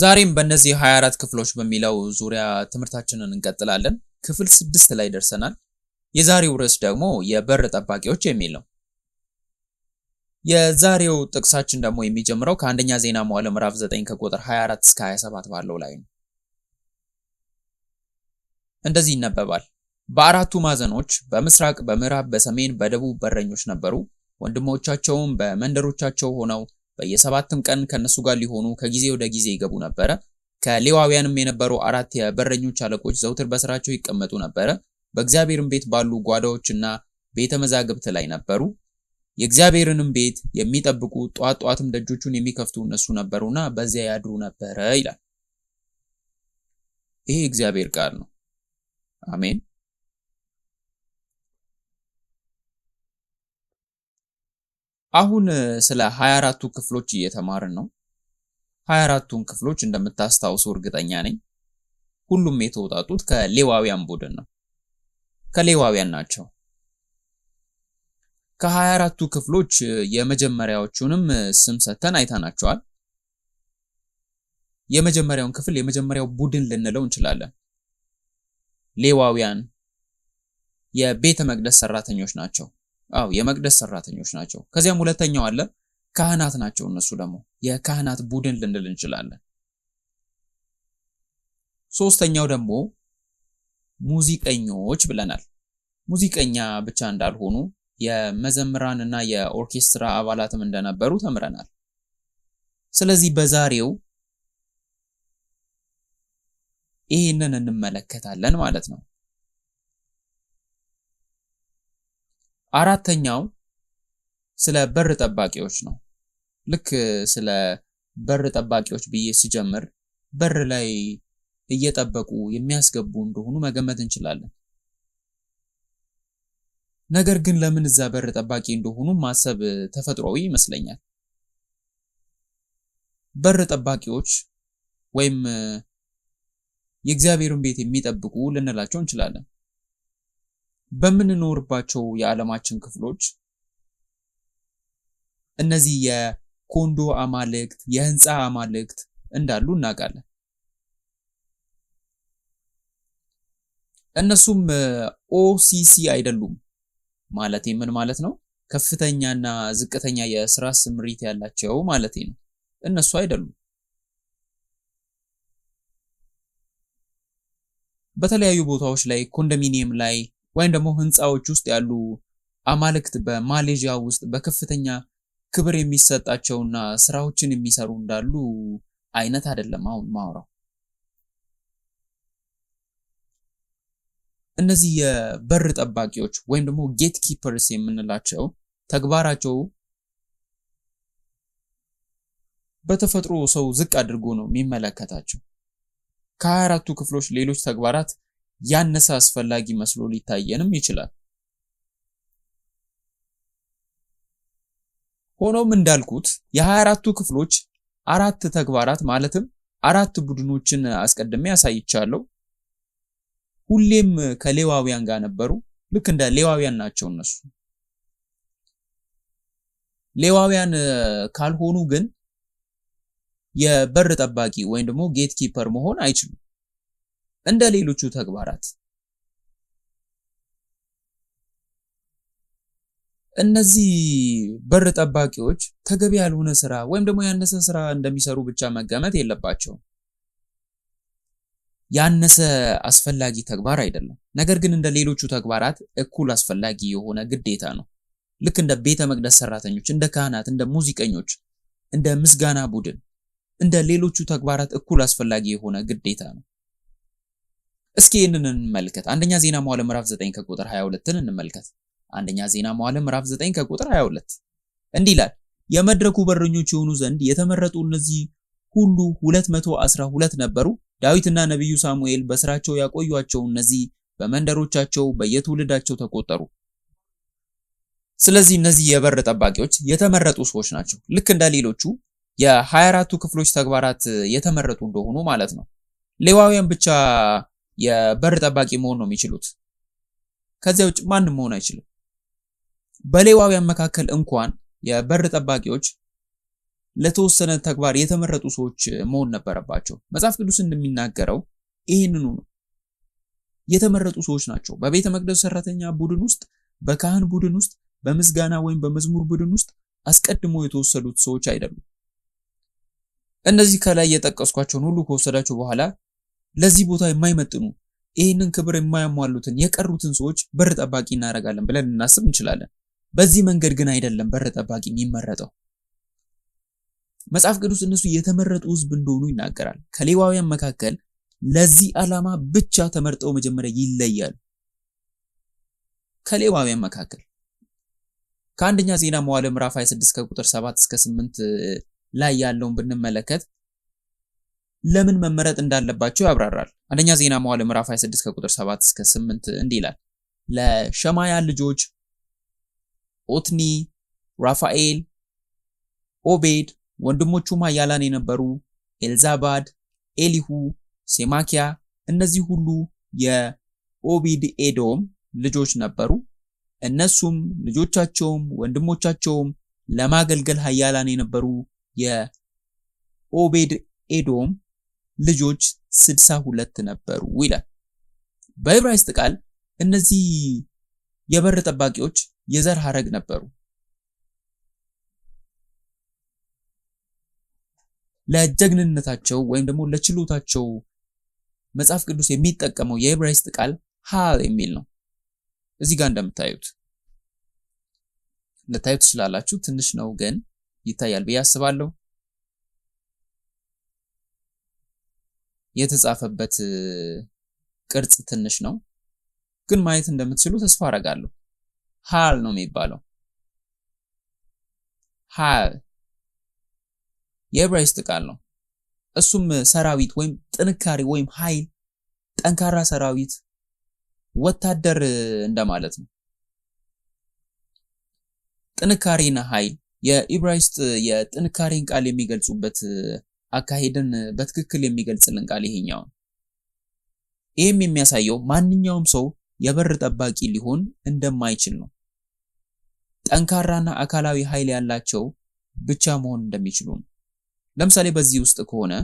ዛሬም በእነዚህ 24 ክፍሎች በሚለው ዙሪያ ትምህርታችንን እንቀጥላለን። ክፍል 6 ላይ ደርሰናል። የዛሬው ርዕስ ደግሞ የበር ጠባቂዎች የሚል ነው። የዛሬው ጥቅሳችን ደግሞ የሚጀምረው ከአንደኛ ዜና መዋዕል ምዕራፍ 9 ከቁጥር 24 እስከ 27 ባለው ላይ ነው። እንደዚህ ይነበባል። በአራቱ ማዕዘኖች በምስራቅ፣ በምዕራብ፣ በሰሜን፣ በደቡብ በረኞች ነበሩ። ወንድሞቻቸውም በመንደሮቻቸው ሆነው በየሰባትም ቀን ከነሱ ጋር ሊሆኑ ከጊዜ ወደ ጊዜ ይገቡ ነበረ። ከሌዋውያንም የነበሩ 4 የበረኞች አለቆች ዘውትር በስራቸው ይቀመጡ ነበረ። በእግዚአብሔርም ቤት ባሉ ጓዳዎችና ቤተ መዛግብት ላይ ነበሩ። የእግዚአብሔርንም ቤት የሚጠብቁ ጧትም ደጆቹን የሚከፍቱ እነሱ ነበሩና በዚያ ያድሩ ነበረ ይላል። ይሄ እግዚአብሔር ቃል ነው። አሜን። አሁን ስለ 24ቱ ክፍሎች እየተማርን ነው። 24ቱን ክፍሎች እንደምታስታውሱ እርግጠኛ ነኝ። ሁሉም የተወጣጡት ከሌዋውያን ቡድን ነው። ከሌዋውያን ናቸው። ከ24ቱ ክፍሎች የመጀመሪያዎቹንም ስም ሰጥተን አይተናቸዋል። የመጀመሪያውን ክፍል የመጀመሪያው ቡድን ልንለው እንችላለን። ሌዋውያን የቤተ መቅደስ ሰራተኞች ናቸው። የመቅደስ ሰራተኞች ናቸው። ከዚያም ሁለተኛው አለ ካህናት ናቸው። እነሱ ደግሞ የካህናት ቡድን ልንል እንችላለን። ሶስተኛው ደግሞ ሙዚቀኞች ብለናል። ሙዚቀኛ ብቻ እንዳልሆኑ የመዘምራንና የኦርኬስትራ አባላትም እንደነበሩ ተምረናል። ስለዚህ በዛሬው ይህንን እንመለከታለን ማለት ነው። አራተኛው ስለ በር ጠባቂዎች ነው። ልክ ስለ በር ጠባቂዎች ብዬ ስጀምር በር ላይ እየጠበቁ የሚያስገቡ እንደሆኑ መገመት እንችላለን። ነገር ግን ለምን እዛ በር ጠባቂ እንደሆኑ ማሰብ ተፈጥሯዊ ይመስለኛል። በር ጠባቂዎች ወይም የእግዚአብሔርን ቤት የሚጠብቁ ልንላቸው እንችላለን። በምንኖርባቸው የዓለማችን ክፍሎች እነዚህ የኮንዶ አማልክት፣ የህንፃ አማልክት እንዳሉ እናውቃለን። እነሱም ኦሲሲ አይደሉም። ማለት ምን ማለት ነው? ከፍተኛና ዝቅተኛ የስራ ስምሪት ያላቸው ማለት ነው። እነሱ አይደሉም። በተለያዩ ቦታዎች ላይ ኮንዶሚኒየም ላይ ወይም ደግሞ ህንፃዎች ውስጥ ያሉ አማልክት በማሌዥያ ውስጥ በከፍተኛ ክብር የሚሰጣቸውና ስራዎችን የሚሰሩ እንዳሉ አይነት አይደለም አሁን ማውራው። እነዚህ የበር ጠባቂዎች ወይም ደግሞ ጌት ኪፐርስ የምንላቸው ተግባራቸው በተፈጥሮ ሰው ዝቅ አድርጎ ነው የሚመለከታቸው። ከ24ቱ ክፍሎች ሌሎች ተግባራት ያነሰ አስፈላጊ መስሎ ሊታየንም ይችላል። ሆኖም እንዳልኩት የ24ቱ ክፍሎች 4 ተግባራት ማለትም 4 ቡድኖችን አስቀድሜ ያሳይቻለሁ። ሁሌም ከሌዋውያን ጋር ነበሩ። ልክ እንደ ሌዋውያን ናቸው እነሱ። ሌዋውያን ካልሆኑ ግን የበር ጠባቂ ወይም ደግሞ ጌት ኪፐር መሆን አይችሉም። እንደ ሌሎቹ ተግባራት እነዚህ በር ጠባቂዎች ተገቢ ያልሆነ ስራ ወይም ደግሞ ያነሰ ስራ እንደሚሰሩ ብቻ መገመት የለባቸውም። ያነሰ አስፈላጊ ተግባር አይደለም። ነገር ግን እንደ ሌሎቹ ተግባራት እኩል አስፈላጊ የሆነ ግዴታ ነው። ልክ እንደ ቤተ መቅደስ ሰራተኞች፣ እንደ ካህናት፣ እንደ ሙዚቀኞች፣ እንደ ምስጋና ቡድን እንደ ሌሎቹ ተግባራት እኩል አስፈላጊ የሆነ ግዴታ ነው። እስኪ ይህንን እንመልከት። አንደኛ ዜና መዋዕል ምዕራፍ 9 ከቁጥር 22ን እንመልከት። አንደኛ ዜና መዋዕል ምዕራፍ 9 ከቁጥር 22 እንዲህ ይላል። የመድረኩ በረኞች የሆኑ ዘንድ የተመረጡ እነዚህ ሁሉ 212 ነበሩ። ዳዊትና ነቢዩ ሳሙኤል በስራቸው ያቆዩአቸው እነዚህ በመንደሮቻቸው በየትውልዳቸው ተቆጠሩ። ስለዚህ እነዚህ የበር ጠባቂዎች የተመረጡ ሰዎች ናቸው። ልክ እንደ ሌሎቹ የ24ቱ ክፍሎች ተግባራት የተመረጡ እንደሆኑ ማለት ነው። ሌዋውያን ብቻ የበር ጠባቂ መሆን ነው የሚችሉት። ከዚያ ውጭ ማንም መሆን አይችልም። በሌዋውያን መካከል እንኳን የበር ጠባቂዎች ለተወሰነ ተግባር የተመረጡ ሰዎች መሆን ነበረባቸው። መጽሐፍ ቅዱስ እንደሚናገረው ይህንኑ ነው። የተመረጡ ሰዎች ናቸው። በቤተ መቅደስ ሰራተኛ ቡድን ውስጥ፣ በካህን ቡድን ውስጥ፣ በምስጋና ወይም በመዝሙር ቡድን ውስጥ አስቀድሞ የተወሰዱት ሰዎች አይደሉም። እነዚህ ከላይ የጠቀስኳቸውን ሁሉ ከወሰዳቸው በኋላ ለዚህ ቦታ የማይመጥኑ ይህንን ክብር የማያሟሉትን የቀሩትን ሰዎች በር ጠባቂ እናደርጋለን ብለን ልናስብ እንችላለን። በዚህ መንገድ ግን አይደለም በር ጠባቂ የሚመረጠው። መጽሐፍ ቅዱስ እነሱ የተመረጡ ሕዝብ እንደሆኑ ይናገራል። ከሌዋውያን መካከል ለዚህ ዓላማ ብቻ ተመርጠው መጀመሪያ ይለያሉ። ከሌዋውያን መካከል ከአንደኛ ዜና መዋዕል ምዕራፍ 26 ከቁጥር 7 እስከ 8 ላይ ያለውን ብንመለከት ለምን መመረጥ እንዳለባቸው ያብራራል። አንደኛ ዜና መዋዕል ምዕራፍ 26 ከቁጥር 7 እስከ 8 እንዲህ ይላል። ለሸማያ ልጆች ኦትኒ፣ ራፋኤል፣ ኦቤድ፣ ወንድሞቹም ኃያላን የነበሩ ኤልዛባድ፣ ኤሊሁ፣ ሴማኪያ፣ እነዚህ ሁሉ የኦቢድ ኤዶም ልጆች ነበሩ። እነሱም ልጆቻቸውም ወንድሞቻቸውም ለማገልገል ኃያላን የነበሩ የኦቤድ ኤዶም ልጆች 62 ነበሩ ይላል። በዕብራይስጥ ቃል እነዚህ የበር ጠባቂዎች የዘር ሐረግ ነበሩ። ለጀግንነታቸው ወይም ደግሞ ለችሎታቸው መጽሐፍ ቅዱስ የሚጠቀመው የዕብራይስጥ ቃል ሃል የሚል ነው። እዚህ ጋር እንደምታዩት ልታዩት ትችላላችሁ። ትንሽ ነው ግን ይታያል ብዬ አስባለሁ። የተጻፈበት ቅርጽ ትንሽ ነው ግን ማየት እንደምትችሉ ተስፋ አደርጋለሁ። ሃል ነው የሚባለው። ሃል የዕብራይስጥ ቃል ነው። እሱም ሰራዊት ወይም ጥንካሬ ወይም ኃይል፣ ጠንካራ ሰራዊት፣ ወታደር እንደማለት ነው። ጥንካሬና ኃይል የዕብራይስጥ የጥንካሬን ቃል የሚገልጹበት አካሄድን በትክክል የሚገልጽልን ቃል ይሄኛው። ይህም የሚያሳየው ማንኛውም ሰው የበር ጠባቂ ሊሆን እንደማይችል ነው። ጠንካራና አካላዊ ኃይል ያላቸው ብቻ መሆን እንደሚችሉ ነው። ለምሳሌ በዚህ ውስጥ ከሆነ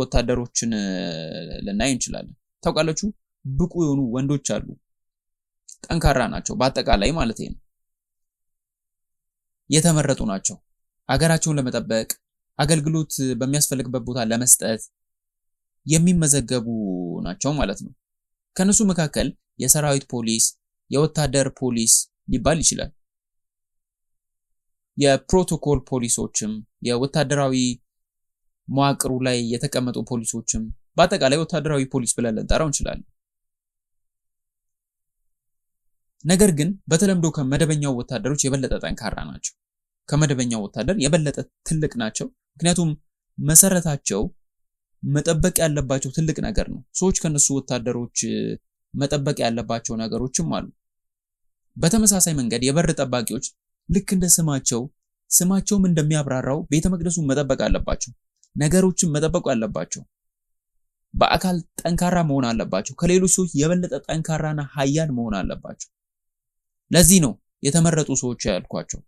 ወታደሮችን ልናይ እንችላለን። ታውቃላችሁ፣ ብቁ የሆኑ ወንዶች አሉ። ጠንካራ ናቸው፣ በአጠቃላይ ማለት ነው። የተመረጡ ናቸው። አገራቸውን ለመጠበቅ አገልግሎት በሚያስፈልግበት ቦታ ለመስጠት የሚመዘገቡ ናቸው ማለት ነው። ከነሱ መካከል የሰራዊት ፖሊስ፣ የወታደር ፖሊስ ሊባል ይችላል። የፕሮቶኮል ፖሊሶችም፣ የወታደራዊ መዋቅሩ ላይ የተቀመጡ ፖሊሶችም በአጠቃላይ ወታደራዊ ፖሊስ ብለን ልንጠራው እንችላለን። ነገር ግን በተለምዶ ከመደበኛው ወታደሮች የበለጠ ጠንካራ ናቸው። ከመደበኛው ወታደር የበለጠ ትልቅ ናቸው። ምክንያቱም መሰረታቸው መጠበቅ ያለባቸው ትልቅ ነገር ነው። ሰዎች ከነሱ ወታደሮች መጠበቅ ያለባቸው ነገሮችም አሉ። በተመሳሳይ መንገድ የበር ጠባቂዎች ልክ እንደ ስማቸውም እንደሚያብራራው ቤተ መቅደሱን መጠበቅ አለባቸው። ነገሮችን መጠበቅ አለባቸው። በአካል ጠንካራ መሆን አለባቸው። ከሌሎች ሰዎች የበለጠ ጠንካራና ኃያል መሆን አለባቸው። ለዚህ ነው የተመረጡ ሰዎች ያልኳቸው።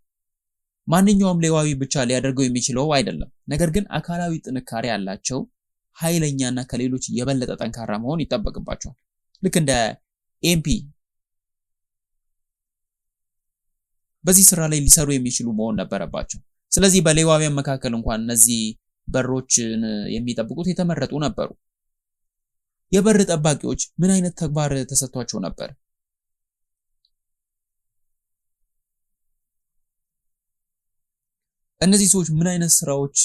ማንኛውም ሌዋዊ ብቻ ሊያደርገው የሚችለው አይደለም። ነገር ግን አካላዊ ጥንካሬ ያላቸው ኃይለኛና ከሌሎች የበለጠ ጠንካራ መሆን ይጠበቅባቸዋል። ልክ እንደ ኤምፒ በዚህ ስራ ላይ ሊሰሩ የሚችሉ መሆን ነበረባቸው። ስለዚህ በሌዋውያን መካከል እንኳን እነዚህ በሮችን የሚጠብቁት የተመረጡ ነበሩ። የበር ጠባቂዎች ምን አይነት ተግባር ተሰጥቷቸው ነበር? እነዚህ ሰዎች ምን አይነት ስራዎች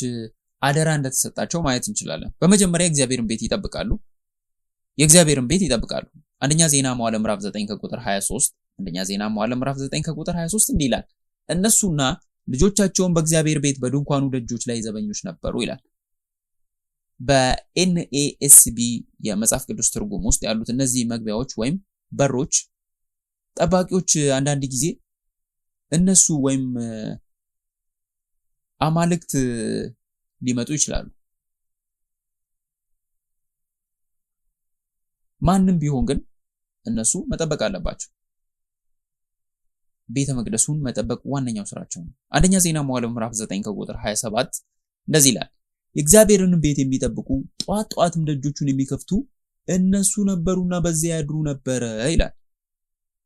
አደራ እንደተሰጣቸው ማየት እንችላለን። በመጀመሪያ የእግዚአብሔርን ቤት ይጠብቃሉ። አንደኛ ዜና መዋዕል ምዕራፍ 9 ከቁጥር 23 እንዲህ ይላል፣ እነሱና ልጆቻቸውን በእግዚአብሔር ቤት በድንኳኑ ደጆች ላይ ዘበኞች ነበሩ ይላል። በኤንኤኤስቢ የመጽሐፍ ቅዱስ ትርጉም ውስጥ ያሉት እነዚህ መግቢያዎች ወይም በሮች ጠባቂዎች አንዳንድ ጊዜ እነሱ ወይም አማልክት ሊመጡ ይችላሉ። ማንም ቢሆን ግን እነሱ መጠበቅ አለባቸው። ቤተ መቅደሱን መጠበቅ ዋነኛው ስራቸው ነው። አንደኛ ዜና መዋዕል ምዕራፍ 9 ከቁጥር 27 እንደዚህ ይላል፣ የእግዚአብሔርን ቤት የሚጠብቁ ጧት ጧትም ደጆቹን የሚከፍቱ እነሱ ነበሩና በዚያ ያድሩ ነበረ ይላል።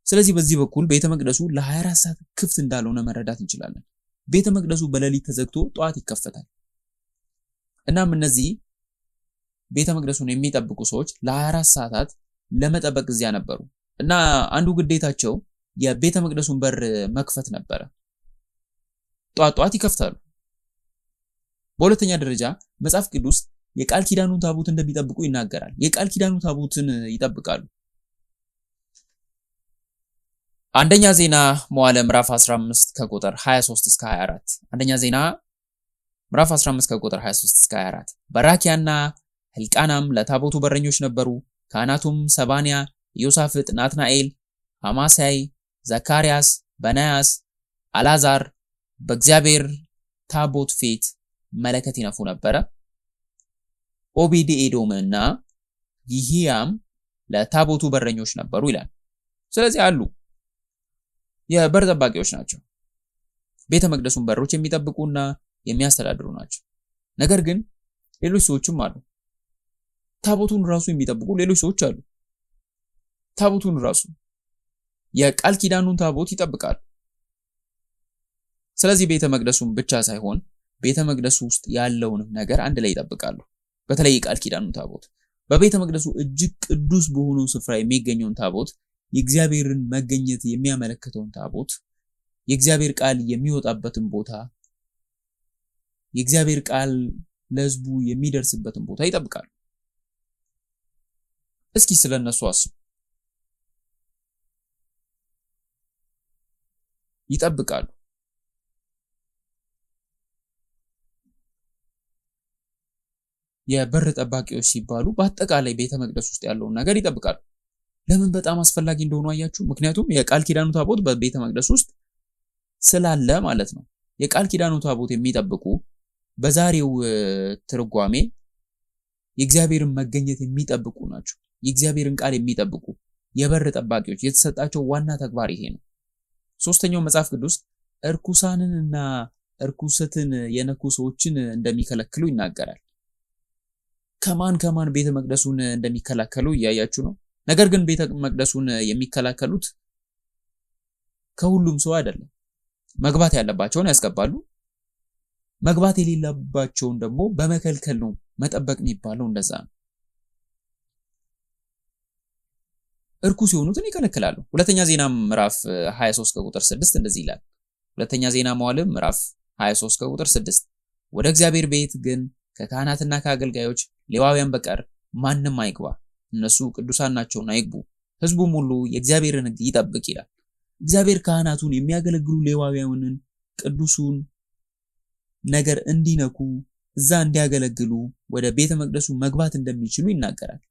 ስለዚህ በዚህ በኩል ቤተ መቅደሱ ለ24 ሰዓት ክፍት እንዳልሆነ መረዳት እንችላለን። ቤተ መቅደሱ በሌሊት ተዘግቶ ጧት ይከፈታል። እናም እነዚህ ቤተ መቅደሱን የሚጠብቁ ሰዎች ለ24 ሰዓታት ለመጠበቅ እዚያ ነበሩ እና አንዱ ግዴታቸው የቤተ መቅደሱን በር መክፈት ነበረ። ጧት ይከፍታሉ። በሁለተኛ ደረጃ መጽሐፍ ቅዱስ የቃል ኪዳኑን ታቦት እንደሚጠብቁ ይናገራል። የቃል ኪዳኑ ታቦትን ይጠብቃሉ። አንደኛ ዜና መዋዕል ምዕራፍ 15 ከቁጥር 23 እስከ 24 አንደኛ ዜና ምዕራፍ 15 ከቁጥር 23 እስከ 24 በራኪያና ሕልቃናም ለታቦቱ በረኞች ነበሩ። ካህናቱም ሰባንያ፣ ዮሳፍጥ፣ ናትናኤል፣ አማሳይ፣ ዘካርያስ፣ በናያስ፣ አላዛር በእግዚአብሔር ታቦት ፊት መለከት ይነፉ ነበረ። ኦቤድ ኤዶምና ይህያም ለታቦቱ በረኞች ነበሩ ይላል። ስለዚህ አሉ የበር ጠባቂዎች ናቸው። ቤተ መቅደሱን በሮች የሚጠብቁና የሚያስተዳድሩ ናቸው። ነገር ግን ሌሎች ሰዎችም አሉ። ታቦቱን ራሱ የሚጠብቁ ሌሎች ሰዎች አሉ። ታቦቱን ራሱ የቃል ኪዳኑን ታቦት ይጠብቃሉ። ስለዚህ ቤተ መቅደሱን ብቻ ሳይሆን ቤተ መቅደሱ ውስጥ ያለውንም ነገር አንድ ላይ ይጠብቃሉ። በተለይ የቃል ኪዳኑን ታቦት በቤተ መቅደሱ እጅግ ቅዱስ በሆነው ስፍራ የሚገኘውን ታቦት፣ የእግዚአብሔርን መገኘት የሚያመለክተውን ታቦት፣ የእግዚአብሔር ቃል የሚወጣበትን ቦታ፣ የእግዚአብሔር ቃል ለሕዝቡ የሚደርስበትን ቦታ ይጠብቃሉ። እስኪ ስለነሱ አስቡ። ይጠብቃሉ። የበር ጠባቂዎች ሲባሉ በአጠቃላይ ቤተ መቅደስ ውስጥ ያለውን ነገር ይጠብቃሉ። ለምን በጣም አስፈላጊ እንደሆኑ አያችሁ? ምክንያቱም የቃል ኪዳኑ ታቦት በቤተ መቅደስ ውስጥ ስላለ ማለት ነው። የቃል ኪዳኑ ታቦት የሚጠብቁ በዛሬው ትርጓሜ የእግዚአብሔርን መገኘት የሚጠብቁ ናቸው። የእግዚአብሔርን ቃል የሚጠብቁ የበር ጠባቂዎች የተሰጣቸው ዋና ተግባር ይሄ ነው። ሶስተኛው መጽሐፍ ቅዱስ እርኩሳንንና እርኩሰትን የነኩ ሰዎችን እንደሚከለክሉ ይናገራል። ከማን ቤተ መቅደሱን እንደሚከላከሉ እያያችሁ ነው። ነገር ግን ቤተ መቅደሱን የሚከላከሉት ከሁሉም ሰው አይደለም። መግባት ያለባቸውን ያስገባሉ፣ መግባት የሌለባቸውን ደግሞ በመከልከል ነው መጠበቅ የሚባለው። እንደዛ ነው። እርኩስ የሆኑትን ይከለክላሉ። ሁለተኛ ዜና ምዕራፍ 23 ከቁጥር 6 እንደዚህ ይላል። ሁለተኛ ዜና መዋዕል ምዕራፍ 23 ከቁጥር 6 ወደ እግዚአብሔር ቤት ግን ከካህናትና ከአገልጋዮች ሌዋውያን በቀር ማንም አይግባ፣ እነሱ ቅዱሳን ናቸውና አይግቡ፣ ሕዝቡም ሁሉ የእግዚአብሔርን ሕግ ይጠብቅ ይላል። እግዚአብሔር ካህናቱን የሚያገለግሉ ሌዋውያንን ቅዱሱን ነገር እንዲነኩ እዛ እንዲያገለግሉ ወደ ቤተ መቅደሱ መግባት እንደሚችሉ ይናገራል።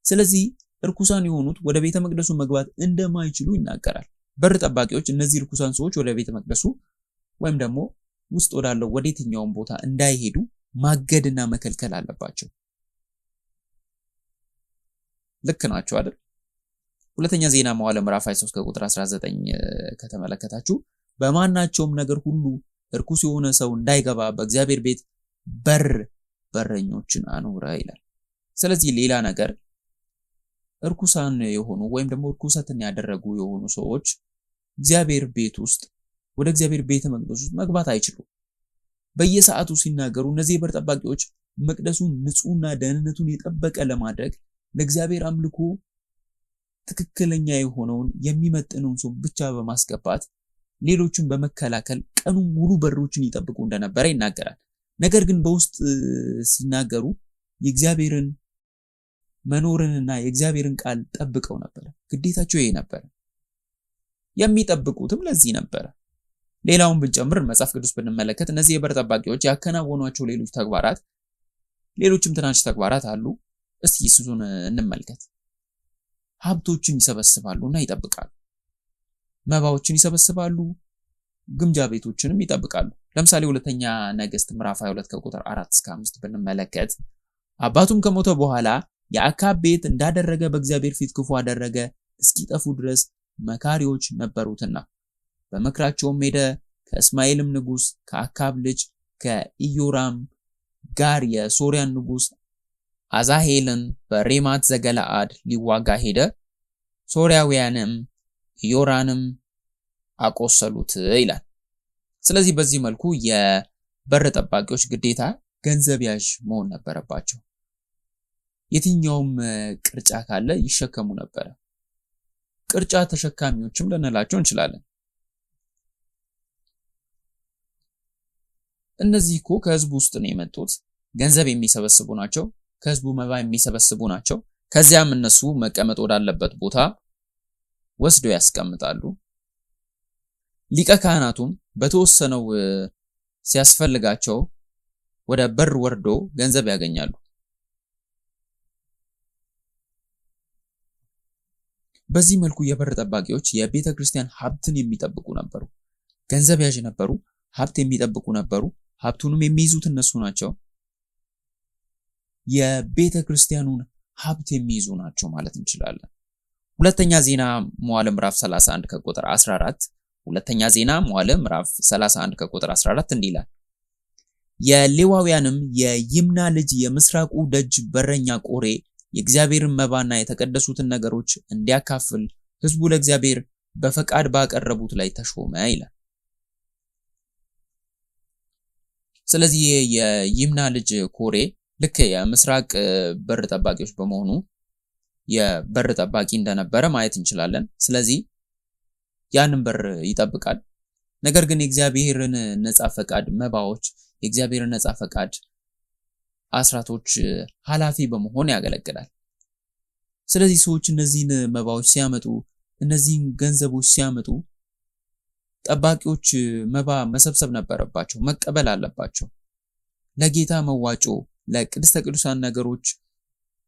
ስለዚህ እርኩሳን የሆኑት ወደ ቤተ መቅደሱ መግባት እንደማይችሉ ይናገራል። በር ጠባቂዎች እነዚህ እርኩሳን ሰዎች ወደ ቤተ መቅደሱ ወይም ደግሞ ውስጥ ወዳለው ወደ የትኛውም ቦታ እንዳይሄዱ ማገድና መከልከል አለባቸው። ልክ ናቸው አይደል? ሁለተኛ ዜና መዋዕል ምዕራፍ 23 ከቁጥር 19 ከተመለከታችሁ በማናቸውም ነገር ሁሉ እርኩስ የሆነ ሰው እንዳይገባ በእግዚአብሔር ቤት በረኞችን አኖረ ይላል። ስለዚህ ሌላ ነገር እርኩሳን የሆኑ ወይም ደግሞ እርኩሰትን ያደረጉ የሆኑ ሰዎች እግዚአብሔር ቤት ውስጥ ወደ እግዚአብሔር ቤተ መቅደስ ውስጥ መግባት አይችሉም። በየሰዓቱ ሲናገሩ እነዚህ የበር ጠባቂዎች መቅደሱን ንጹህና ደህንነቱን የጠበቀ ለማድረግ ለእግዚአብሔር አምልኮ ትክክለኛ የሆነውን የሚመጥነውን ሰው ብቻ በማስገባት ሌሎችን በመከላከል ቀኑን ሙሉ በሮችን ይጠብቁ እንደነበረ ይናገራል። ነገር ግን በውስጥ ሲናገሩ የእግዚአብሔርን መኖርንና የእግዚአብሔርን ቃል ጠብቀው ነበር። ግዴታቸው ይሄ ነበር። የሚጠብቁትም ለዚህ ነበር። ሌላውን ብንጨምር መጽሐፍ ቅዱስ ብንመለከት እነዚህ የበር ጠባቂዎች ያከናወኗቸው ሌሎች ተግባራት፣ ሌሎችም ትናንሽ ተግባራት አሉ። እስቲ እሱን እንመልከት። ሀብቶችን ይሰበስባሉና ይጠብቃሉ። መባዎችን ይሰበስባሉ፣ ግምጃ ቤቶችንም ይጠብቃሉ። ለምሳሌ ሁለተኛ ነገሥት ምዕራፍ 22 ከቁጥር 4 እስከ 5 ብንመለከት አባቱም ከሞተ በኋላ የአካብ ቤት እንዳደረገ በእግዚአብሔር ፊት ክፉ አደረገ፣ እስኪጠፉ ድረስ መካሪዎች ነበሩትና በምክራቸውም ሄደ። ከእስማኤልም ንጉሥ ከአካብ ልጅ ከኢዮራም ጋር የሶርያን ንጉሥ አዛሄልን በሬማት ዘገለአድ ሊዋጋ ሄደ። ሶርያውያንም ኢዮራንም አቆሰሉት ይላል። ስለዚህ በዚህ መልኩ የበር ጠባቂዎች ግዴታ ገንዘብ ያዥ መሆን ነበረባቸው። የትኛውም ቅርጫ ካለ ይሸከሙ ነበር። ቅርጫ ተሸካሚዎችም ልንላቸው እንችላለን። እነዚህ እኮ ከህዝቡ ውስጥ ነው የመጡት። ገንዘብ የሚሰበስቡ ናቸው። ከህዝቡ መባ የሚሰበስቡ ናቸው። ከዚያም እነሱ መቀመጥ ወዳለበት ቦታ ወስደው ያስቀምጣሉ። ሊቀ ካህናቱም በተወሰነው ሲያስፈልጋቸው ወደ በር ወርዶ ገንዘብ ያገኛሉ። በዚህ መልኩ የበር ጠባቂዎች የቤተ ክርስቲያን ሀብትን የሚጠብቁ ነበሩ። ገንዘብ ያዥ ነበሩ፣ ሀብት የሚጠብቁ ነበሩ። ሀብቱንም የሚይዙት እነሱ ናቸው። የቤተ ክርስቲያኑን ሀብት የሚይዙ ናቸው ማለት እንችላለን። ሁለተኛ ዜና መዋዕል ምዕራፍ 31 ከቁጥር 14 ሁለተኛ ዜና መዋዕል ምዕራፍ 31 ከቁጥር 14 እንዲህ ይላል። የሌዋውያንም የይምና ልጅ የምስራቁ ደጅ በረኛ ቆሬ የእግዚአብሔርን መባና የተቀደሱትን ነገሮች እንዲያካፍል ሕዝቡ ለእግዚአብሔር በፈቃድ ባቀረቡት ላይ ተሾመ ይላል። ስለዚህ የይምና ልጅ ኮሬ ልክ የምስራቅ በር ጠባቂዎች በመሆኑ የበር ጠባቂ እንደነበረ ማየት እንችላለን። ስለዚህ ያንን በር ይጠብቃል። ነገር ግን የእግዚአብሔርን ነፃ ፈቃድ መባዎች፣ የእግዚአብሔርን ነፃ ፈቃድ አስራቶች ኃላፊ በመሆን ያገለግላል። ስለዚህ ሰዎች እነዚህን መባዎች ሲያመጡ፣ እነዚህን ገንዘቦች ሲያመጡ ጠባቂዎች መባ መሰብሰብ ነበረባቸው፣ መቀበል አለባቸው። ለጌታ መዋጮ፣ ለቅድስተ ቅዱሳን ነገሮች፣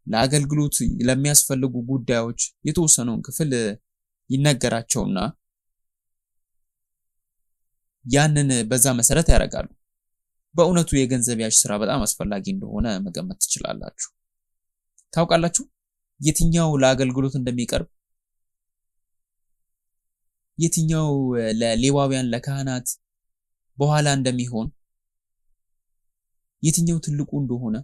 ለአገልግሎት ለሚያስፈልጉ ጉዳዮች የተወሰነውን ክፍል ይነገራቸውና ያንን በዛ መሰረት ያደርጋሉ። በእውነቱ የገንዘብ ያዥ ስራ በጣም አስፈላጊ እንደሆነ መገመት ትችላላችሁ። ታውቃላችሁ የትኛው ለአገልግሎት እንደሚቀርብ፣ የትኛው ለሌዋውያን ለካህናት በኋላ እንደሚሆን፣ የትኛው ትልቁ እንደሆነ።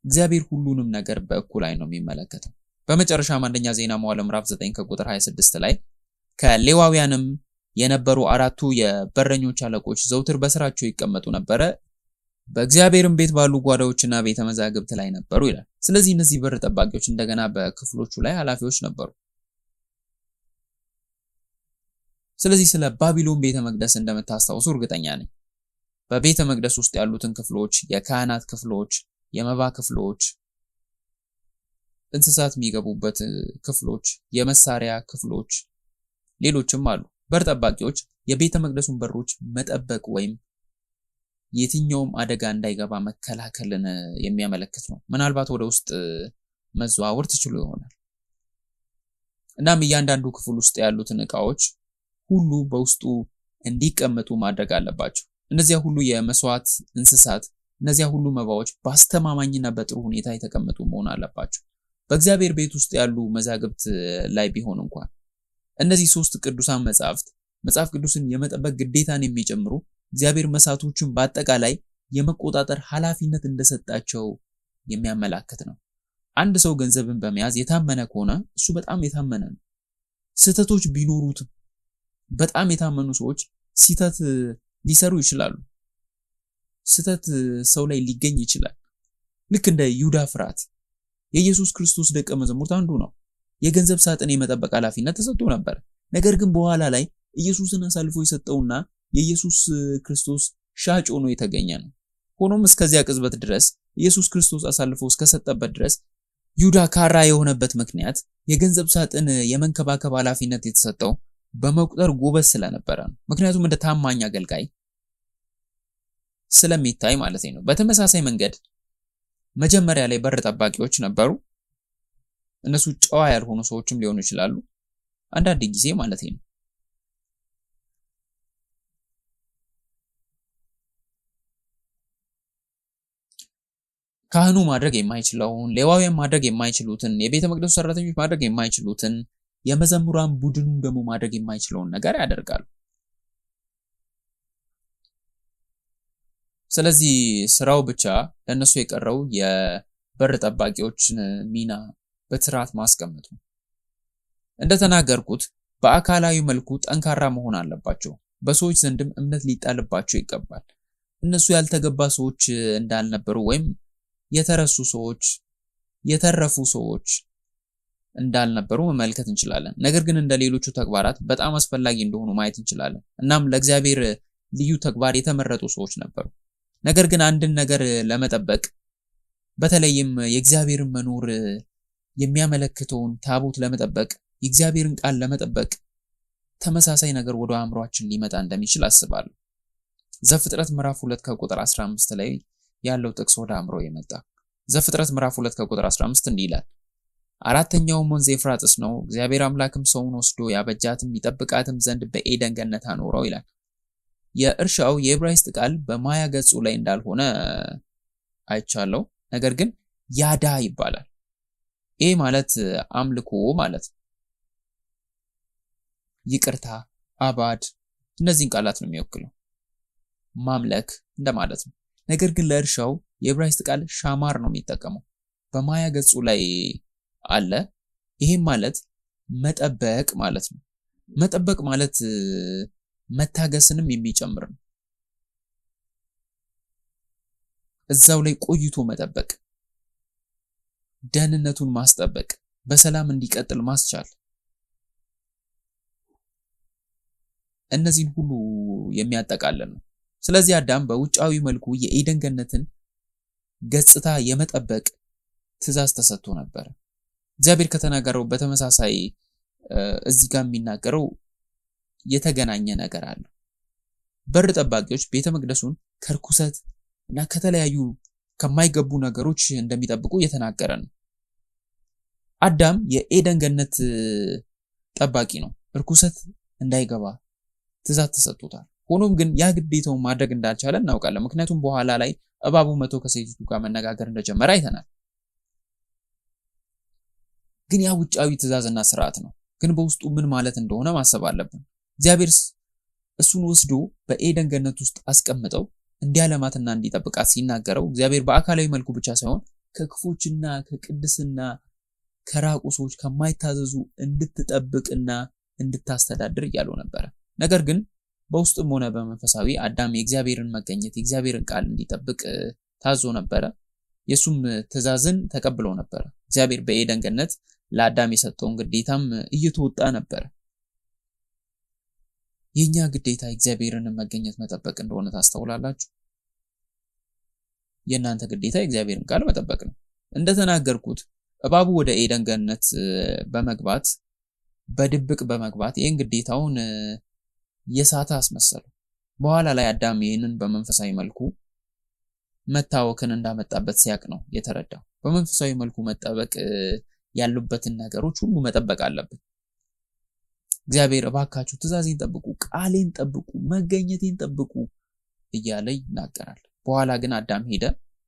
እግዚአብሔር ሁሉንም ነገር በእኩል ዓይን ነው የሚመለከተው። በመጨረሻም አንደኛ ዜና መዋዕል ምዕራፍ 9 ከቁጥር 26 ላይ ከሌዋውያንም የነበሩ አራቱ የበረኞች አለቆች ዘውትር በስራቸው ይቀመጡ ነበረ፣ በእግዚአብሔርም ቤት ባሉ ጓዳዎችና ቤተ መዛግብት ላይ ነበሩ ይላል። ስለዚህ እነዚህ በር ጠባቂዎች እንደገና በክፍሎቹ ላይ ኃላፊዎች ነበሩ። ስለዚህ ስለ ባቢሎን ቤተ መቅደስ እንደምታስታውሱ እርግጠኛ ነኝ። በቤተ መቅደስ ውስጥ ያሉትን ክፍሎች፣ የካህናት ክፍሎች፣ የመባ ክፍሎች፣ እንስሳት የሚገቡበት ክፍሎች፣ የመሳሪያ ክፍሎች፣ ሌሎችም አሉ። በር ጠባቂዎች የቤተ መቅደሱን በሮች መጠበቅ ወይም የትኛውም አደጋ እንዳይገባ መከላከልን የሚያመለክት ነው። ምናልባት ወደ ውስጥ መዘዋወር ትችሉ ይሆናል። እናም እያንዳንዱ ክፍል ውስጥ ያሉትን ዕቃዎች ሁሉ በውስጡ እንዲቀመጡ ማድረግ አለባቸው። እነዚያ ሁሉ የመስዋዕት እንስሳት፣ እነዚያ ሁሉ መባዎች በአስተማማኝና በጥሩ ሁኔታ የተቀመጡ መሆን አለባቸው። በእግዚአብሔር ቤት ውስጥ ያሉ መዛግብት ላይ ቢሆን እንኳን እነዚህ ሶስት ቅዱሳን መጻሕፍት መጽሐፍ ቅዱስን የመጠበቅ ግዴታን የሚጨምሩ እግዚአብሔር መሳቶችን በአጠቃላይ የመቆጣጠር ኃላፊነት እንደሰጣቸው የሚያመላክት ነው። አንድ ሰው ገንዘብን በመያዝ የታመነ ከሆነ እሱ በጣም የታመነ ነው። ስህተቶች ቢኖሩትም በጣም የታመኑ ሰዎች ስህተት ሊሰሩ ይችላሉ። ስህተት ሰው ላይ ሊገኝ ይችላል። ልክ እንደ ይሁዳ ፍርሃት የኢየሱስ ክርስቶስ ደቀ መዛሙርት አንዱ ነው። የገንዘብ ሳጥን የመጠበቅ ኃላፊነት ተሰጥቶ ነበር። ነገር ግን በኋላ ላይ ኢየሱስን አሳልፎ የሰጠውና የኢየሱስ ክርስቶስ ሻጭ ሆኖ የተገኘ ነው። ሆኖም እስከዚያ ቅጽበት ድረስ ኢየሱስ ክርስቶስ አሳልፎ እስከሰጠበት ድረስ ይሁዳ ካራ የሆነበት ምክንያት የገንዘብ ሳጥን የመንከባከብ ኃላፊነት የተሰጠው በመቁጠር ጎበዝ ስለነበረ ነው። ምክንያቱም እንደ ታማኝ አገልጋይ ስለሚታይ ማለት ነው። በተመሳሳይ መንገድ መጀመሪያ ላይ በር ጠባቂዎች ነበሩ። እነሱ ጨዋ ያልሆኑ ሰዎችም ሊሆኑ ይችላሉ አንዳንድ ጊዜ ማለት ነው። ካህኑ ማድረግ የማይችለውን፣ ሌዋውያን ማድረግ የማይችሉትን፣ የቤተ መቅደሱ ሰራተኞች ማድረግ የማይችሉትን የመዘምራን ቡድኑ ደግሞ ማድረግ የማይችለውን ነገር ያደርጋሉ። ስለዚህ ስራው ብቻ ለነሱ የቀረው የበር ጠባቂዎችን ሚና በስርዓት ማስቀመጥ ነው። እንደተናገርኩት በአካላዊ መልኩ ጠንካራ መሆን አለባቸው። በሰዎች ዘንድም እምነት ሊጣልባቸው ይገባል። እነሱ ያልተገባ ሰዎች እንዳልነበሩ ወይም የተረሱ ሰዎች፣ የተረፉ ሰዎች እንዳልነበሩ መመልከት እንችላለን። ነገር ግን እንደ ሌሎቹ ተግባራት በጣም አስፈላጊ እንደሆኑ ማየት እንችላለን። እናም ለእግዚአብሔር ልዩ ተግባር የተመረጡ ሰዎች ነበሩ። ነገር ግን አንድን ነገር ለመጠበቅ በተለይም የእግዚአብሔርን መኖር የሚያመለክተውን ታቦት ለመጠበቅ፣ የእግዚአብሔርን ቃል ለመጠበቅ ተመሳሳይ ነገር ወደ አእምሯችን ሊመጣ እንደሚችል አስባለሁ። ዘፍጥረት ምዕራፍ 2 ከቁጥር 15 ላይ ያለው ጥቅስ ወደ አእምሮ የመጣ ዘፍጥረት ምዕራፍ 2 ከቁጥር 15 እንዲህ ይላል፣ አራተኛውም ወንዝ ኤፍራጥስ ነው። እግዚአብሔር አምላክም ሰውን ወስዶ ያበጃትም ይጠብቃትም ዘንድ በኤደን ገነት አኖረው ይላል። የእርሻው የዕብራይስጥ ቃል በማያ ገጹ ላይ እንዳልሆነ አይቻለው። ነገር ግን ያዳ ይባላል። ይህ ማለት አምልኮ ማለት ነው። ይቅርታ፣ አባድ፣ እነዚህን ቃላት ነው የሚወክለው። ማምለክ እንደማለት ነው። ነገር ግን ለእርሻው የዕብራይስጥ ቃል ሻማር ነው የሚጠቀመው። በማያ ገጹ ላይ አለ። ይሄም ማለት መጠበቅ ማለት ነው። መጠበቅ ማለት መታገስንም የሚጨምር ነው። እዛው ላይ ቆይቶ መጠበቅ፣ ደህንነቱን ማስጠበቅ፣ በሰላም እንዲቀጥል ማስቻል፣ እነዚህን ሁሉ የሚያጠቃልል ነው። ስለዚህ አዳም በውጫዊ መልኩ የኤደን ገነትን ገጽታ የመጠበቅ ትእዛዝ ተሰጥቶ ነበር። እግዚአብሔር ከተናገረው በተመሳሳይ እዚህ ጋር የሚናገረው የተገናኘ ነገር አለ። በር ጠባቂዎች ቤተ መቅደሱን ከርኩሰት እና ከተለያዩ ከማይገቡ ነገሮች እንደሚጠብቁ እየተናገረ ነው። አዳም የኤደን ገነት ጠባቂ ነው። እርኩሰት እንዳይገባ ትእዛዝ ተሰጥቶታል። ሆኖም ግን ያ ግዴታውን ማድረግ እንዳልቻለ እናውቃለን። ምክንያቱም በኋላ ላይ እባቡ መቶ ከሴቲቱ ጋር መነጋገር እንደጀመረ አይተናል። ግን ያ ውጫዊ ትእዛዝና ስርዓት ነው። ግን በውስጡ ምን ማለት እንደሆነ ማሰብ አለብን። እግዚአብሔር እሱን ወስዶ በኤደን ገነት ውስጥ አስቀምጠው እንዲያለማትና እንዲጠብቃት ሲናገረው እግዚአብሔር በአካላዊ መልኩ ብቻ ሳይሆን ከክፎችና ከቅድስና ከራቁ ሰዎች ከማይታዘዙ እንድትጠብቅና እንድታስተዳድር እያለው ነበረ። ነገር ግን በውስጥም ሆነ በመንፈሳዊ አዳም የእግዚአብሔርን መገኘት የእግዚአብሔርን ቃል እንዲጠብቅ ታዞ ነበረ። የሱም ትእዛዝን ተቀብለው ነበረ። እግዚአብሔር በኤደን ገነት ለአዳም የሰጠውን ግዴታም እየተወጣ ነበረ። የኛ ግዴታ የእግዚአብሔርን መገኘት መጠበቅ እንደሆነ ታስተውላላችሁ። የእናንተ ግዴታ የእግዚአብሔርን ቃል መጠበቅ ነው። እንደተናገርኩት እባቡ ወደ ኤደን ገነት በመግባት በድብቅ በመግባት ይህን ግዴታውን የሳተ አስመሰለው። በኋላ ላይ አዳም ይህንን በመንፈሳዊ መልኩ መታወክን እንዳመጣበት ሲያቅ ነው የተረዳው። በመንፈሳዊ መልኩ መጠበቅ ያሉበትን ነገሮች ሁሉ መጠበቅ አለብን። እግዚአብሔር እባካችሁ ትእዛዜን ጠብቁ፣ ቃሌን ጠብቁ፣ መገኘቴን ጠብቁ እያለ ይናገራል። በኋላ ግን አዳም ሄደ፣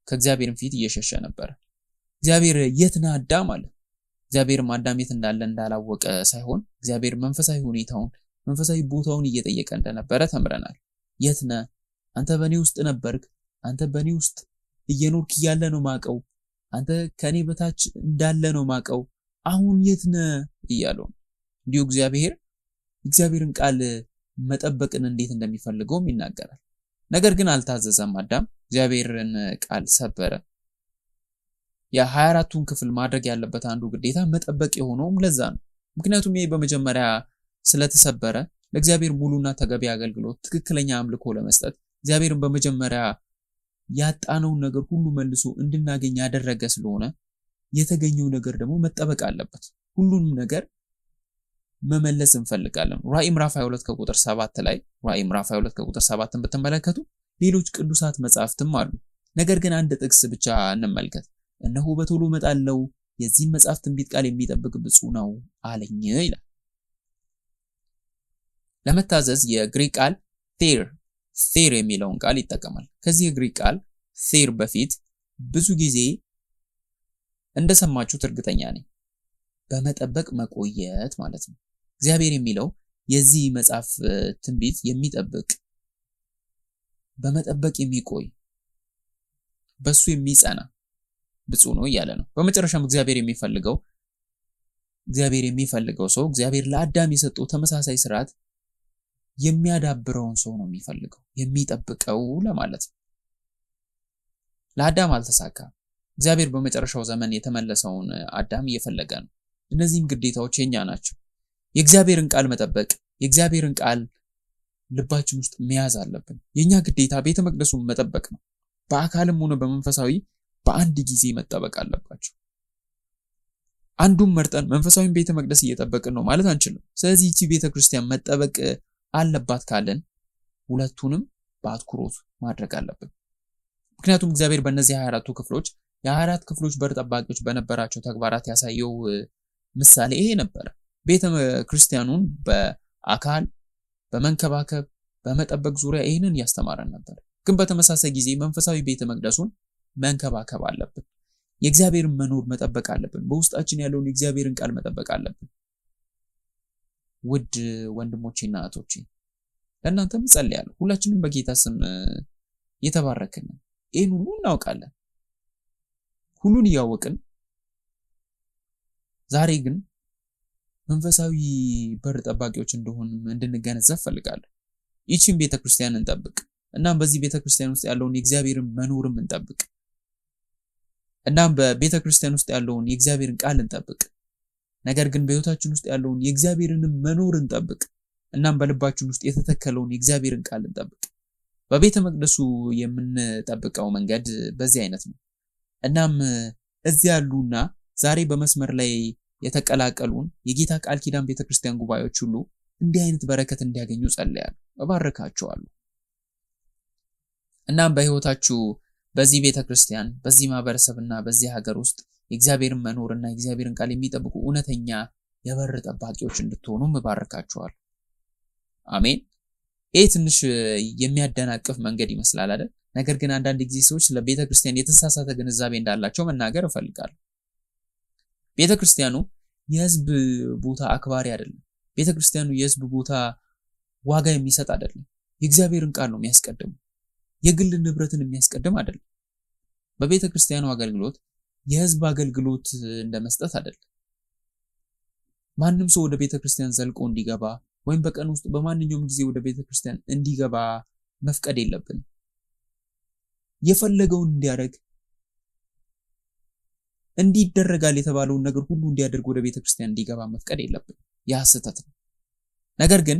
ከእግዚአብሔርም ፊት እየሸሸ ነበር። እግዚአብሔር የት ነህ አዳም አለ። እግዚአብሔርም አዳም የት እንዳለ እንዳላወቀ ሳይሆን እግዚአብሔር መንፈሳዊ ሁኔታውን መንፈሳዊ ቦታውን እየጠየቀ እንደነበረ ተምረናል። የት ነህ? አንተ በእኔ ውስጥ ነበርክ። አንተ በእኔ ውስጥ እየኖርክ እያለ ነው ማቀው። አንተ ከኔ በታች እንዳለ ነው ማቀው። አሁን የት ነህ እያለው። እንዲሁ እግዚአብሔርን ቃል መጠበቅን እንዴት እንደሚፈልገውም ይናገራል። ነገር ግን አልታዘዘም አዳም። እግዚአብሔርን ቃል ሰበረ። የ24ቱን ክፍል ማድረግ ያለበት አንዱ ግዴታ መጠበቅ የሆነውም ለዛ ነው። ምክንያቱም ይሄ በመጀመሪያ ስለተሰበረ ለእግዚአብሔር ሙሉና ተገቢ አገልግሎት ትክክለኛ አምልኮ ለመስጠት እግዚአብሔርን በመጀመሪያ ያጣነውን ነገር ሁሉ መልሶ እንድናገኝ ያደረገ ስለሆነ የተገኘው ነገር ደግሞ መጠበቅ አለበት። ሁሉንም ነገር መመለስ እንፈልጋለን። ራዕይ ምዕራፍ 22 ከቁጥር 7 ላይ ራዕይ ምዕራፍ 22 ከቁጥር 7ን ብትመለከቱ ሌሎች ቅዱሳት መጻሕፍትም አሉ። ነገር ግን አንድ ጥቅስ ብቻ እንመልከት። እነሆ በቶሎ እመጣለሁ፣ የዚህን መጽሐፍ ትንቢት ቃል የሚጠብቅ ብፁዕ ነው አለኝ ይላል። ለመታዘዝ የግሪክ ቃል ቴር የሚለውን ቃል ይጠቀማል። ከዚህ የግሪክ ቃል ቴር በፊት ብዙ ጊዜ እንደሰማችሁት እርግጠኛ ነኝ በመጠበቅ መቆየት ማለት ነው። እግዚአብሔር የሚለው የዚህ መጽሐፍ ትንቢት የሚጠብቅ በመጠበቅ የሚቆይ በሱ የሚጸና ብፁዕ ነው እያለ ነው። በመጨረሻም እግዚአብሔር የሚፈልገው ሰው እግዚአብሔር ለአዳም የሰጠው ተመሳሳይ ስርዓት የሚያዳብረውን ሰው ነው የሚፈልገው፣ የሚጠብቀው ለማለት ነው። ለአዳም አልተሳካም። እግዚአብሔር በመጨረሻው ዘመን የተመለሰውን አዳም እየፈለገ ነው። እነዚህም ግዴታዎች የኛ ናቸው። የእግዚአብሔርን ቃል መጠበቅ፣ የእግዚአብሔርን ቃል ልባችን ውስጥ መያዝ አለብን። የኛ ግዴታ ቤተ መቅደሱን መጠበቅ ነው። በአካልም ሆነ በመንፈሳዊ በአንድ ጊዜ መጠበቅ አለባቸው። አንዱን መርጠን መንፈሳዊን ቤተ መቅደስ እየጠበቅን ነው ማለት አንችልም። ስለዚህ እቺ ቤተ ክርስቲያን መጠበቅ አለባት ካለን ሁለቱንም በአትኩሮት ማድረግ አለብን። ምክንያቱም እግዚአብሔር በእነዚህ 24ቱ ክፍሎች የ24 ክፍሎች በር ጠባቂዎች በነበራቸው ተግባራት ያሳየው ምሳሌ ይሄ ነበር። ቤተ ክርስቲያኑን በአካል በመንከባከብ በመጠበቅ ዙሪያ ይህንን ያስተማረን ነበር። ግን በተመሳሳይ ጊዜ መንፈሳዊ ቤተ መቅደሱን መንከባከብ አለብን። የእግዚአብሔርን መኖር መጠበቅ አለብን። በውስጣችን ያለውን የእግዚአብሔርን ቃል መጠበቅ አለብን። ውድ ወንድሞቼና እህቶቼ ለእናንተም ጸልያለሁ። ሁላችንም በጌታ ስም የተባረክን። ይህን ሁሉ እናውቃለን። ሁሉን እያወቅን ዛሬ ግን መንፈሳዊ በር ጠባቂዎች እንደሆን እንድንገነዘብ ፈልጋለሁ። ይህችን ቤተክርስቲያን እንጠብቅ። እናም በዚህ ቤተክርስቲያን ውስጥ ያለውን የእግዚአብሔርን መኖርም እንጠብቅ። እናም በቤተክርስቲያን ውስጥ ያለውን የእግዚአብሔርን ቃል እንጠብቅ። ነገር ግን በሕይወታችን ውስጥ ያለውን የእግዚአብሔርን መኖር እንጠብቅ። እናም በልባችን ውስጥ የተተከለውን የእግዚአብሔርን ቃል እንጠብቅ። በቤተ መቅደሱ የምንጠብቀው መንገድ በዚህ አይነት ነው። እናም እዚህ ያሉና ዛሬ በመስመር ላይ የተቀላቀሉን የጌታ ቃል ኪዳን ቤተክርስቲያን ጉባኤዎች ሁሉ እንዲህ አይነት በረከት እንዲያገኙ ጸልያለሁ፣ እባርካቸዋለሁ። እናም በሕይወታችሁ በዚህ ቤተክርስቲያን በዚህ ማህበረሰብና በዚህ ሀገር ውስጥ የእግዚአብሔርን መኖርና የእግዚአብሔርን ቃል የሚጠብቁ እውነተኛ የበር ጠባቂዎች እንድትሆኑ እባርካቸዋለሁ። አሜን። ይህ ትንሽ የሚያደናቅፍ መንገድ ይመስላል አይደል? ነገር ግን አንዳንድ ጊዜ ሰዎች ስለ ቤተክርስቲያን የተሳሳተ ግንዛቤ እንዳላቸው መናገር እፈልጋለሁ። ቤተክርስቲያኑ የህዝብ ቦታ አክባሪ አይደለም። ቤተክርስቲያኑ የህዝብ ቦታ ዋጋ የሚሰጥ አይደለም። የእግዚአብሔርን ቃል ነው የሚያስቀድም፣ የግል ንብረትን የሚያስቀድም አይደለም። በቤተክርስቲያኑ አገልግሎት የህዝብ አገልግሎት እንደመስጠት አይደለም። ማንም ሰው ወደ ቤተክርስቲያን ዘልቆ እንዲገባ ወይም በቀን ውስጥ በማንኛውም ጊዜ ወደ ቤተክርስቲያን እንዲገባ መፍቀድ የለብንም። የፈለገውን እንዲያደርግ እንዲደረጋል የተባለውን ነገር ሁሉ እንዲያደርግ ወደ ቤተክርስቲያን እንዲገባ መፍቀድ የለብንም። ያ ስህተት ነው። ነገር ግን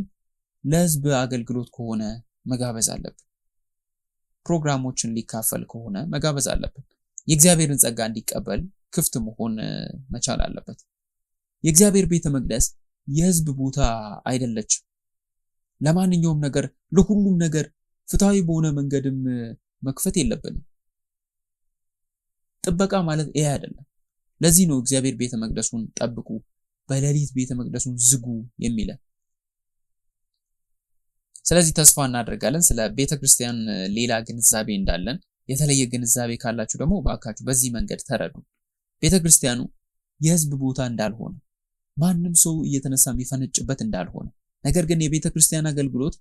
ለህዝብ አገልግሎት ከሆነ መጋበዝ አለብን። ፕሮግራሞችን ሊካፈል ከሆነ መጋበዝ አለብን። የእግዚአብሔርን ጸጋ እንዲቀበል ክፍት መሆን መቻል አለበት። የእግዚአብሔር ቤተ መቅደስ የህዝብ ቦታ አይደለችም። ለማንኛውም ነገር ለሁሉም ነገር ፍትሃዊ በሆነ መንገድም መክፈት የለብንም። ጥበቃ ማለት ይሄ አይደለም። ለዚህ ነው እግዚአብሔር ቤተ መቅደሱን ጠብቁ፣ በሌሊት ቤተ መቅደሱን ዝጉ የሚለን። ስለዚህ ተስፋ እናደርጋለን ስለ ቤተክርስቲያን ሌላ ግንዛቤ እንዳለን። የተለየ ግንዛቤ ካላችሁ ደግሞ ባካችሁ በዚህ መንገድ ተረዱ። ቤተክርስቲያኑ የህዝብ ቦታ እንዳልሆነ፣ ማንም ሰው እየተነሳ የሚፈነጭበት እንዳልሆነ፣ ነገር ግን የቤተክርስቲያን አገልግሎት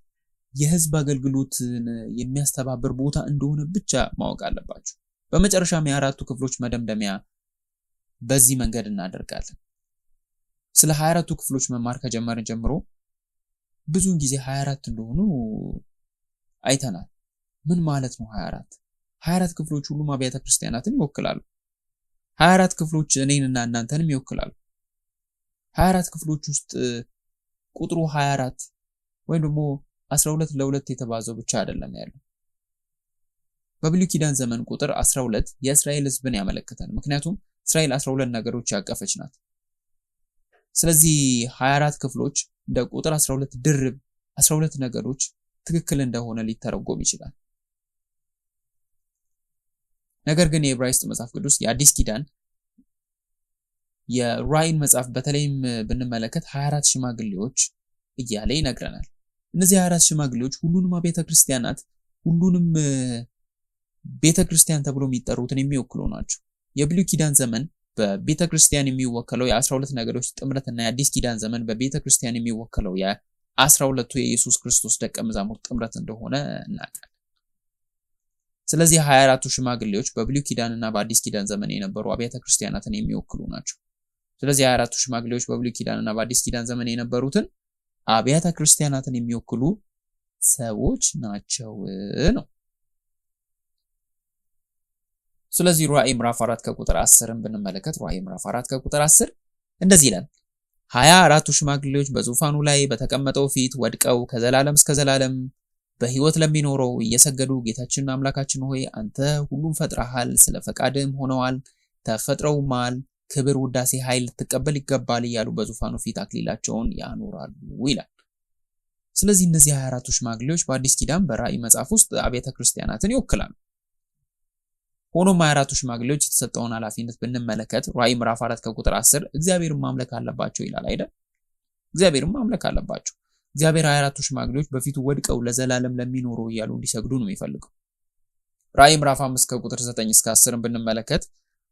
የህዝብ አገልግሎትን የሚያስተባብር ቦታ እንደሆነ ብቻ ማወቅ አለባችሁ። በመጨረሻም የ24ቱ ክፍሎች መደምደሚያ በዚህ መንገድ እናደርጋለን። ስለ 24ቱ ክፍሎች መማር ከጀመርን ጀምሮ ብዙውን ጊዜ 24 እንደሆኑ አይተናል። ምን ማለት ነው 24? 24 ክፍሎች ሁሉም አብያተ ክርስቲያናትን ይወክላሉ። 24 ክፍሎች እኔንና እናንተንም ይወክላሉ። 24 ክፍሎች ውስጥ ቁጥሩ 24 ወይም ደግሞ 12 ለ2 የተባዘው ብቻ አይደለም ያለው። በብሉይ ኪዳን ዘመን ቁጥር 12 የእስራኤል ህዝብን ያመለክታል። ምክንያቱም እስራኤል 12 ነገሮች ያቀፈች ናት። ስለዚህ 24 ክፍሎች እንደ ቁጥር 12 ድርብ 12 ነገሮች ትክክል እንደሆነ ሊተረጎም ይችላል። ነገር ግን የዕብራይስጥ መጽሐፍ ቅዱስ የአዲስ ኪዳን የራእይን መጽሐፍ በተለይም ብንመለከት 24 ሽማግሌዎች እያለ ይነግረናል። እነዚህ 24 ሽማግሌዎች ሁሉንም አብያተ ክርስቲያናት ሁሉንም ቤተክርስቲያን ተብሎ የሚጠሩትን የሚወክሉ ናቸው። የብሉይ ኪዳን ዘመን በቤተክርስቲያን የሚወከለው የ12 ነገዶች ጥምረትና የአዲስ ኪዳን ዘመን በቤተክርስቲያን የሚወከለው የ12ቱ የኢየሱስ ክርስቶስ ደቀ መዛሙርት ጥምረት እንደሆነ እናውቃለን። ስለዚህ 24ቱ ሽማግሌዎች በብሉይ ኪዳንና በአዲስ ኪዳን ዘመን የነበሩ አብያተ ክርስቲያናትን የሚወክሉ ናቸው። ስለዚህ 24ቱ ሽማግሌዎች በብሉይ ኪዳንና በአዲስ ኪዳን ዘመን የነበሩትን አብያተ ክርስቲያናትን የሚወክሉ ሰዎች ናቸው ነው። ስለዚህ ራዕይ ምዕራፍ 4 ከቁጥር 10ን ብንመለከት ራዕይ ምዕራፍ 4 ከቁጥር 10 እንደዚህ ይላል። 24ቱ ሽማግሌዎች በዙፋኑ ላይ በተቀመጠው ፊት ወድቀው ከዘላለም እስከ ዘላለም በሕይወት ለሚኖረው እየሰገዱ ጌታችንና አምላካችን ሆይ አንተ ሁሉን ፈጥረሃል፣ ስለ ፈቃድም ሆነዋል፣ ተፈጥረውማል፣ ክብር፣ ውዳሴ፣ ኃይል ልትቀበል ይገባል እያሉ በዙፋኑ ፊት አክሊላቸውን ያኖራሉ ይላል። ስለዚህ እነዚህ 24ቱ ሽማግሌዎች በአዲስ ኪዳን በራዕይ መጽሐፍ ውስጥ አብያተ ክርስቲያናትን ይወክላሉ። ሆኖም 24ቱ ሽማግሌዎች የተሰጠውን ኃላፊነት ብንመለከት ራዕይ ምዕራፍ 4 ከቁጥር 10 እግዚአብሔርን ማምለክ አለባቸው ይላል አይደል? እግዚአብሔርን ማምለክ አለባቸው። እግዚአብሔር 24ቱ ሽማግሌዎች በፊቱ ወድቀው ለዘላለም ለሚኖሩ እያሉ እንዲሰግዱ ነው የሚፈልገው። ራዕይ ምዕራፍ 5 ከቁጥር 9 እስከ 10 ብንመለከት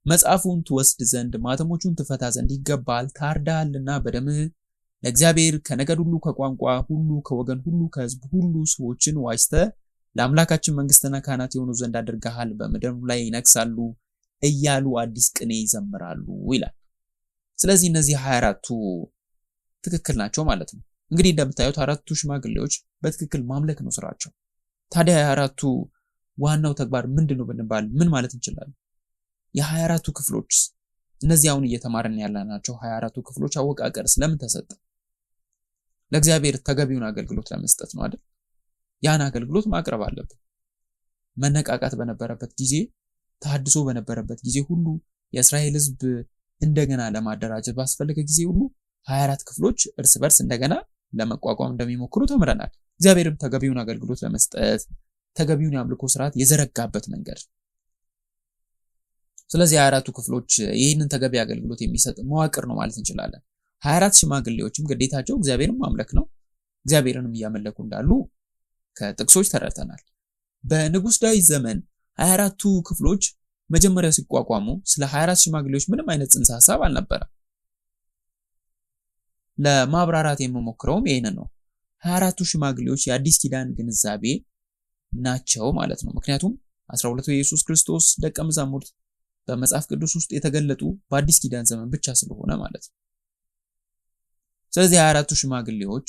መጽሐፉን ትወስድ ዘንድ ማተሞቹን ትፈታ ዘንድ ይገባል፣ ታርዳሃልና በደምህ ለእግዚአብሔር ከነገድ ሁሉ ከቋንቋ ሁሉ ከወገን ሁሉ ከሕዝብ ሁሉ ሰዎችን ዋጅተህ ለአምላካችን መንግስትና ካህናት የሆኑ ዘንድ አድርገሃል፣ በምድር ላይ ይነግሳሉ እያሉ አዲስ ቅኔ ይዘምራሉ ይላል። ስለዚህ እነዚህ 24ቱ ትክክል ናቸው ማለት ነው። እንግዲህ እንደምታዩት 4ቱ ሽማግሌዎች በትክክል ማምለክ ነው ስራቸው። ታዲያ የ24ቱ ዋናው ተግባር ምንድነው ብንባል ምን ማለት እንችላለን? የ24ቱ ክፍሎች እነዚህ አሁን እየተማርን ያለናቸው 24ቱ ክፍሎች አወቃቀር ስለምን ተሰጠ? ለእግዚአብሔር ተገቢውን አገልግሎት ለመስጠት ነው አይደል? ያን አገልግሎት ማቅረብ አለብን። መነቃቃት በነበረበት ጊዜ፣ ተሐድሶ በነበረበት ጊዜ ሁሉ የእስራኤል ሕዝብ እንደገና ለማደራጀት ባስፈለገ ጊዜ ሁሉ 24 ክፍሎች እርስ በርስ እንደገና ለመቋቋም እንደሚሞክሩ ተምረናል። እግዚአብሔርም ተገቢውን አገልግሎት ለመስጠት ተገቢውን የአምልኮ ስርዓት የዘረጋበት መንገድ። ስለዚህ 24ቱ ክፍሎች ይህንን ተገቢ አገልግሎት የሚሰጥ መዋቅር ነው ማለት እንችላለን። 24 ሽማግሌዎችም ግዴታቸው እግዚአብሔርን ማምለክ ነው። እግዚአብሔርንም እያመለኩ እንዳሉ ከጥቅሶች ተረድተናል። በንጉሥ ዳዊት ዘመን 24ቱ ክፍሎች መጀመሪያ ሲቋቋሙ ስለ 24 ሽማግሌዎች ምንም አይነት ጽንሰ ሐሳብ አልነበረም። ለማብራራት የምሞክረውም ይሄንን ነው። 24ቱ ሽማግሌዎች የአዲስ ኪዳን ግንዛቤ ናቸው ማለት ነው። ምክንያቱም 12ቱ የኢየሱስ ክርስቶስ ደቀ መዛሙርት በመጽሐፍ ቅዱስ ውስጥ የተገለጡ በአዲስ ኪዳን ዘመን ብቻ ስለሆነ ማለት ነው። ስለዚህ 24ቱ ሽማግሌዎች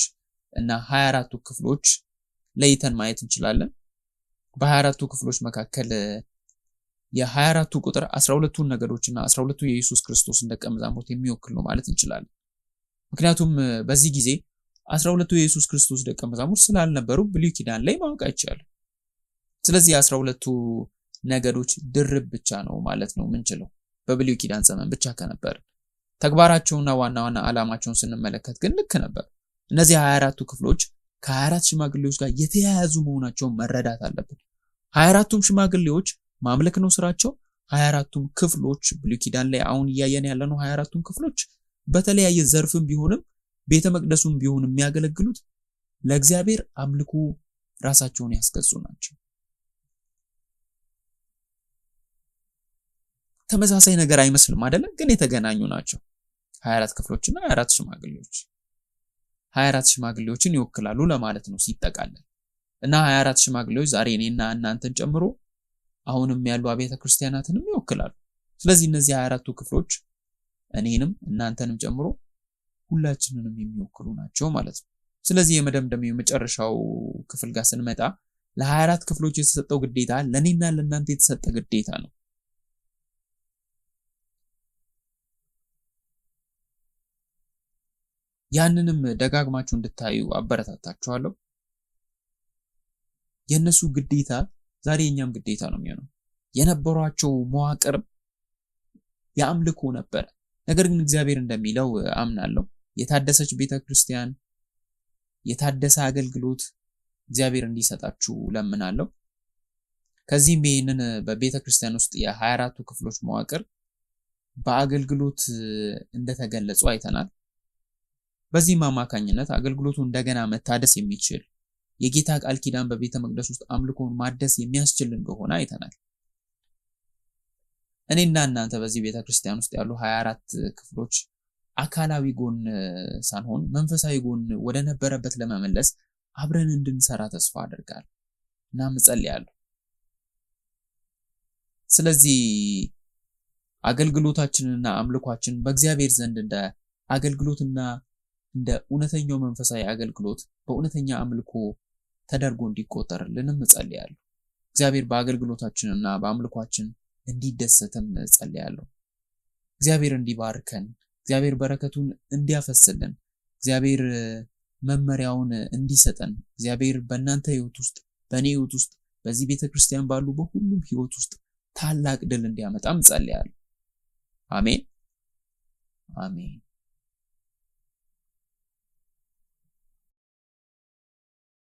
እና 24ቱ ክፍሎች ለይተን ማየት እንችላለን። በ24ቱ ክፍሎች መካከል የ24ቱ ቁጥር 12ቱን ነገዶችና 12ቱ የኢየሱስ ክርስቶስን ደቀ መዛሙርት የሚወክል ነው ማለት እንችላለን። ምክንያቱም በዚህ ጊዜ 12ቱ የኢየሱስ ክርስቶስ ደቀ መዛሙርት ስላልነበሩ ብሉይ ኪዳን ላይ ማወቅ አይቻልም። ስለዚህ 12ቱ ነገዶች ድርብ ብቻ ነው ማለት ነው ምንችለው በብሉይ ኪዳን ዘመን ብቻ ከነበር። ተግባራቸውና ዋና ዋና ዓላማቸውን ስንመለከት ግን ልክ ነበር። እነዚህ 24ቱ ክፍሎች ከ24 ሽማግሌዎች ጋር የተያያዙ መሆናቸውን መረዳት አለብን። 24ቱም ሽማግሌዎች ማምለክ ነው ስራቸው። 24ቱም ክፍሎች ብሉይ ኪዳን ላይ አሁን እያየን ያለነው 24ቱም ክፍሎች በተለያየ ዘርፍም ቢሆንም ቤተ መቅደሱም ቢሆን የሚያገለግሉት ለእግዚአብሔር አምልኮ ራሳቸውን ያስገዙ ናቸው። ተመሳሳይ ነገር አይመስልም አይደለም? ግን የተገናኙ ናቸው። 24 ክፍሎችና 24 ሽማግሌዎች 24 ሽማግሌዎችን ይወክላሉ ለማለት ነው ሲጠቃለል። እና 24 ሽማግሌዎች ዛሬ እኔና እናንተን ጨምሮ አሁንም ያሉ አብያተ ክርስቲያናትንም ይወክላሉ። ስለዚህ እነዚህ 24ቱ ክፍሎች እኔንም እናንተንም ጨምሮ ሁላችንንም የሚወክሉ ናቸው ማለት ነው። ስለዚህ የመደምደሚያው የመጨረሻው ክፍል ጋር ስንመጣ ለ24 ክፍሎች የተሰጠው ግዴታ ለኔና ለእናንተ የተሰጠ ግዴታ ነው። ያንንም ደጋግማችሁ እንድታዩ አበረታታችኋለሁ። የነሱ ግዴታ ዛሬ የኛም ግዴታ ነው የሚሆነው። የነበሯቸው መዋቅር የአምልኮ ነበር። ነገር ግን እግዚአብሔር እንደሚለው አምናለሁ። የታደሰች ቤተክርስቲያን፣ የታደሰ አገልግሎት እግዚአብሔር እንዲሰጣችሁ ለምናለሁ። ከዚህም ይህንን በቤተክርስቲያን ውስጥ የ24ቱ ክፍሎች መዋቅር በአገልግሎት እንደተገለጹ አይተናል። በዚህም አማካኝነት አገልግሎቱ እንደገና መታደስ የሚችል የጌታ ቃል ኪዳን በቤተ መቅደስ ውስጥ አምልኮን ማደስ የሚያስችል እንደሆነ አይተናል። እኔና እናንተ በዚህ ቤተክርስቲያን ውስጥ ያሉ 24 ክፍሎች አካላዊ ጎን ሳንሆን መንፈሳዊ ጎን ወደ ነበረበት ለመመለስ አብረን እንድንሰራ ተስፋ አደርጋለሁ እና እጸልያለሁ። ስለዚህ አገልግሎታችንና አምልኳችን በእግዚአብሔር ዘንድ እንደ አገልግሎትና እንደ እውነተኛው መንፈሳዊ አገልግሎት በእውነተኛ አምልኮ ተደርጎ እንዲቆጠርልን እጸልያለሁ። እግዚአብሔር በአገልግሎታችንና በአምልኳችን እንዲደሰትም እጸልያለሁ። እግዚአብሔር እንዲባርከን፣ እግዚአብሔር በረከቱን እንዲያፈስልን፣ እግዚአብሔር መመሪያውን እንዲሰጠን፣ እግዚአብሔር በእናንተ ህይወት ውስጥ በእኔ ህይወት ውስጥ በዚህ ቤተክርስቲያን ባሉ በሁሉም ህይወት ውስጥ ታላቅ ድል እንዲያመጣም እጸልያለሁ። አሜን አሜን።